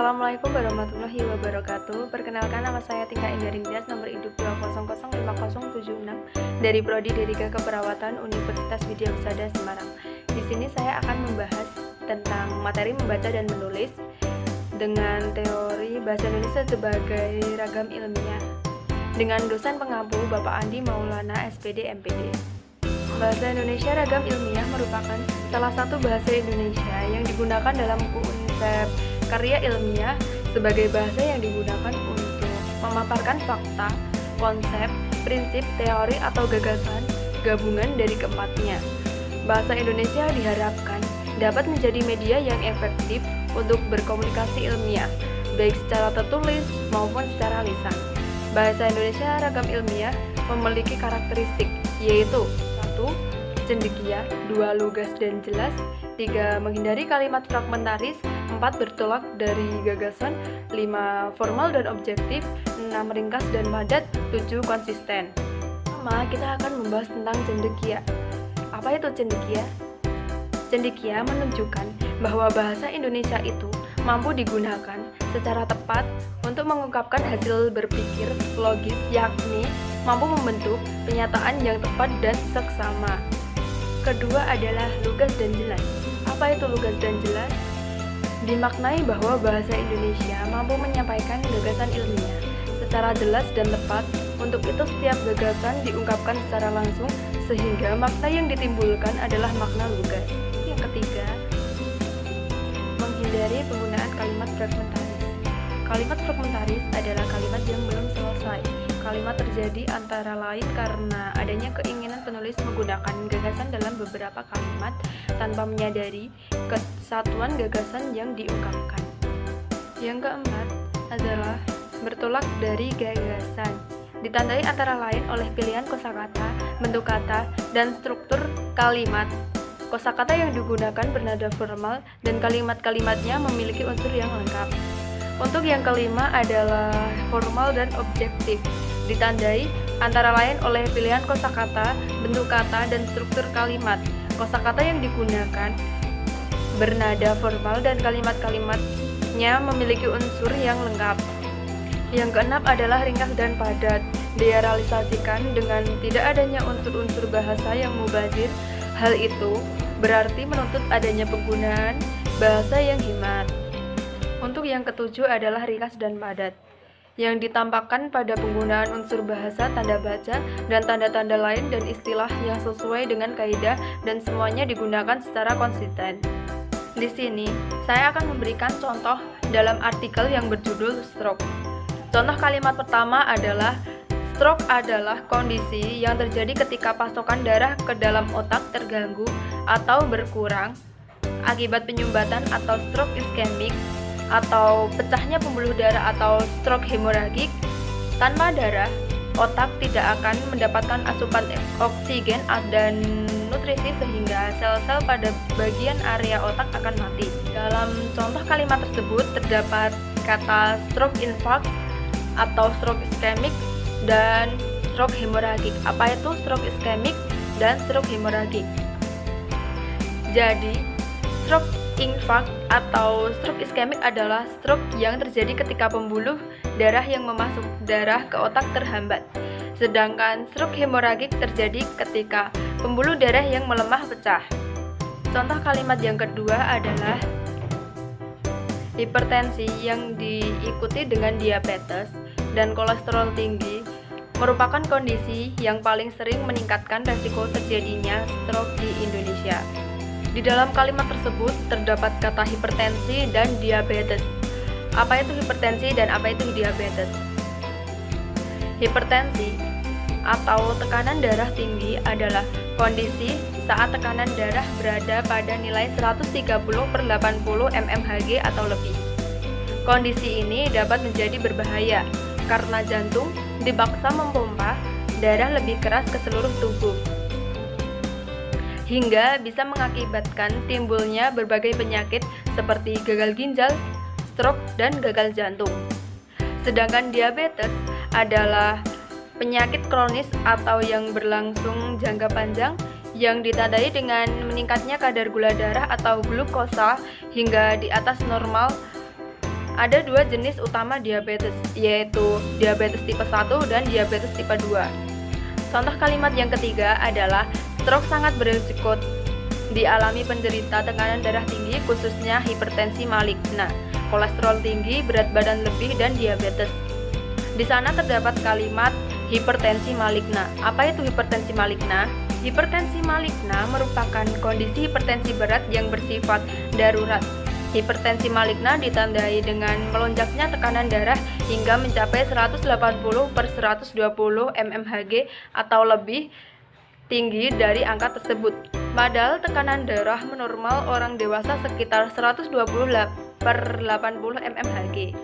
Assalamualaikum warahmatullahi wabarakatuh. Perkenalkan, nama saya Tika Indah nomor induk 2005076 dari Prodi D3 Keperawatan Universitas Widya Husada Semarang. Di sini saya akan membahas tentang materi membaca dan menulis dengan teori bahasa Indonesia sebagai ragam ilmiah dengan dosen pengampu Bapak Andi Maulana SPD MPD. Bahasa Indonesia ragam ilmiah merupakan salah satu bahasa Indonesia yang digunakan dalam konsep karya ilmiah sebagai bahasa yang digunakan untuk memaparkan fakta, konsep, prinsip, teori, atau gagasan gabungan dari keempatnya. Bahasa Indonesia diharapkan dapat menjadi media yang efektif untuk berkomunikasi ilmiah, baik secara tertulis maupun secara lisan. Bahasa Indonesia ragam ilmiah memiliki karakteristik, yaitu 1. Cendekia, 2. Lugas dan jelas, 3. Menghindari kalimat fragmentaris, 4. Bertolak dari gagasan, 5. Formal dan objektif, 6. Ringkas dan padat, 7. Konsisten. Pertama, kita akan membahas tentang cendekia. Apa itu cendekia? Cendekia menunjukkan bahwa bahasa Indonesia itu mampu digunakan secara tepat untuk mengungkapkan hasil berpikir logis, yakni mampu membentuk pernyataan yang tepat dan seksama. Kedua adalah lugas dan jelas. Apa itu lugas dan jelas? Dimaknai bahwa bahasa Indonesia mampu menyampaikan gagasan ilmiah secara jelas dan tepat. Untuk itu setiap gagasan diungkapkan secara langsung sehingga makna yang ditimbulkan adalah makna lugas. Yang ketiga, menghindari penggunaan kalimat fragmentaris. Kalimat fragmentaris adalah kalimat yang belum selesai. Kalimat terjadi antara lain karena adanya keinginan penulis menggunakan gagasan dalam beberapa kalimat tanpa menyadari kesatuan gagasan yang diungkapkan. Yang keempat adalah bertolak dari gagasan. Ditandai antara lain oleh pilihan kosakata, bentuk kata, dan struktur kalimat. Kosakata yang digunakan bernada formal dan kalimat-kalimatnya memiliki unsur yang lengkap. Untuk yang kelima adalah formal dan objektif. Ditandai antara lain oleh pilihan kosakata, bentuk kata, dan struktur kalimat. Kosakata yang digunakan bernada formal dan kalimat-kalimatnya memiliki unsur yang lengkap. Yang keenam adalah ringkas dan padat. Direalisasikan dengan tidak adanya unsur-unsur bahasa yang mubazir. Hal itu berarti menuntut adanya penggunaan bahasa yang hemat. Untuk yang ketujuh adalah ringkas dan padat, yang ditampakkan pada penggunaan unsur bahasa, tanda baca, dan tanda-tanda lain dan istilah yang sesuai dengan kaidah dan semuanya digunakan secara konsisten. Di sini, saya akan memberikan contoh dalam artikel yang berjudul stroke. Contoh kalimat pertama adalah stroke adalah kondisi yang terjadi ketika pasokan darah ke dalam otak terganggu atau berkurang akibat penyumbatan atau stroke iskemik atau pecahnya pembuluh darah atau stroke hemoragik. Tanpa darah, otak tidak akan mendapatkan asupan oksigen dan nutrisi sehingga sel-sel pada bagian area otak akan mati. Dalam contoh kalimat tersebut terdapat kata stroke infarct atau stroke iskemik dan stroke hemoragik. Apa itu stroke iskemik dan stroke hemoragik? Jadi, stroke infarct atau stroke iskemik adalah stroke yang terjadi ketika pembuluh darah yang memasuk darah ke otak terhambat. Sedangkan stroke hemoragik terjadi ketika pembuluh darah yang melemah pecah. Contoh kalimat yang kedua adalah hipertensi yang diikuti dengan diabetes dan kolesterol tinggi merupakan kondisi yang paling sering meningkatkan resiko terjadinya stroke di Indonesia. Di dalam kalimat tersebut terdapat kata hipertensi dan diabetes. Apa itu hipertensi dan apa itu diabetes? Hipertensi atau tekanan darah tinggi adalah kondisi saat tekanan darah berada pada nilai 130/80 mmHg atau lebih. Kondisi ini dapat menjadi berbahaya karena jantung dipaksa memompa darah lebih keras ke seluruh tubuh, hingga bisa mengakibatkan timbulnya berbagai penyakit seperti gagal ginjal, stroke, dan gagal jantung. Sedangkan diabetes adalah penyakit kronis atau yang berlangsung jangka panjang yang ditandai dengan meningkatnya kadar gula darah atau glukosa hingga di atas normal Ada dua jenis utama diabetes, yaitu diabetes tipe 1 dan diabetes tipe 2. Contoh kalimat yang ketiga adalah stroke sangat berisiko dialami penderita tekanan darah tinggi, khususnya hipertensi maligna, kolesterol tinggi, berat badan lebih, dan diabetes. Di sana terdapat kalimat hipertensi maligna. Apa itu hipertensi maligna? Hipertensi maligna merupakan kondisi hipertensi berat yang bersifat darurat. Hipertensi maligna ditandai dengan melonjaknya tekanan darah hingga mencapai 180/120 mmHg atau lebih tinggi dari angka tersebut. Padahal tekanan darah normal orang dewasa sekitar 120/80 mmHg.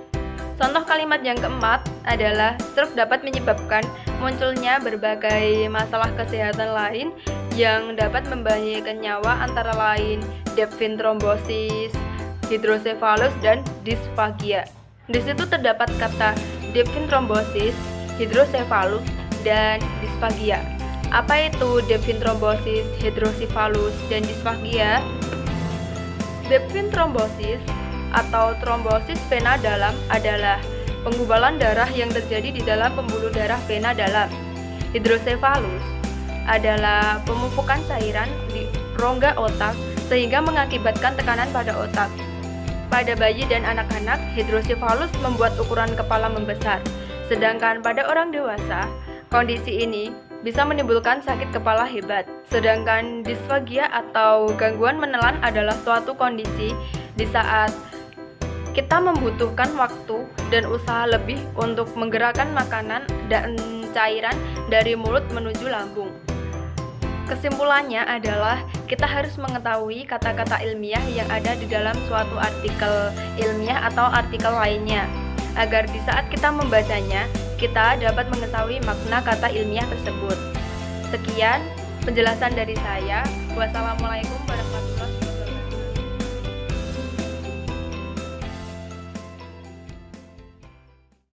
Contoh kalimat yang keempat adalah stroke dapat menyebabkan munculnya berbagai masalah kesehatan lain yang dapat membahayakan nyawa, antara lain depth vein thrombosis, hidrosefalus, dan disfagia. Di situ terdapat kata depth vein thrombosis, hidrosefalus, dan disfagia. Apa itu depth vein thrombosis, hidrosefalus, dan disfagia? Depth vein thrombosis atau trombosis vena dalam adalah penggubalan darah yang terjadi di dalam pembuluh darah vena dalam. Hidrosefalus adalah pemumpukan cairan di rongga otak sehingga mengakibatkan tekanan pada otak. Pada bayi dan anak-anak, hidrosefalus membuat ukuran kepala membesar. Sedangkan pada orang dewasa, kondisi ini bisa menimbulkan sakit kepala hebat. Sedangkan disfagia atau gangguan menelan adalah suatu kondisi di saat kita membutuhkan waktu dan usaha lebih untuk menggerakkan makanan dan cairan dari mulut menuju lambung. Kesimpulannya adalah kita harus mengetahui kata-kata ilmiah yang ada di dalam suatu artikel ilmiah atau artikel lainnya, agar di saat kita membacanya, kita dapat mengetahui makna kata ilmiah tersebut. Sekian penjelasan dari saya. Wassalamualaikum warahmatullahi wabarakatuh.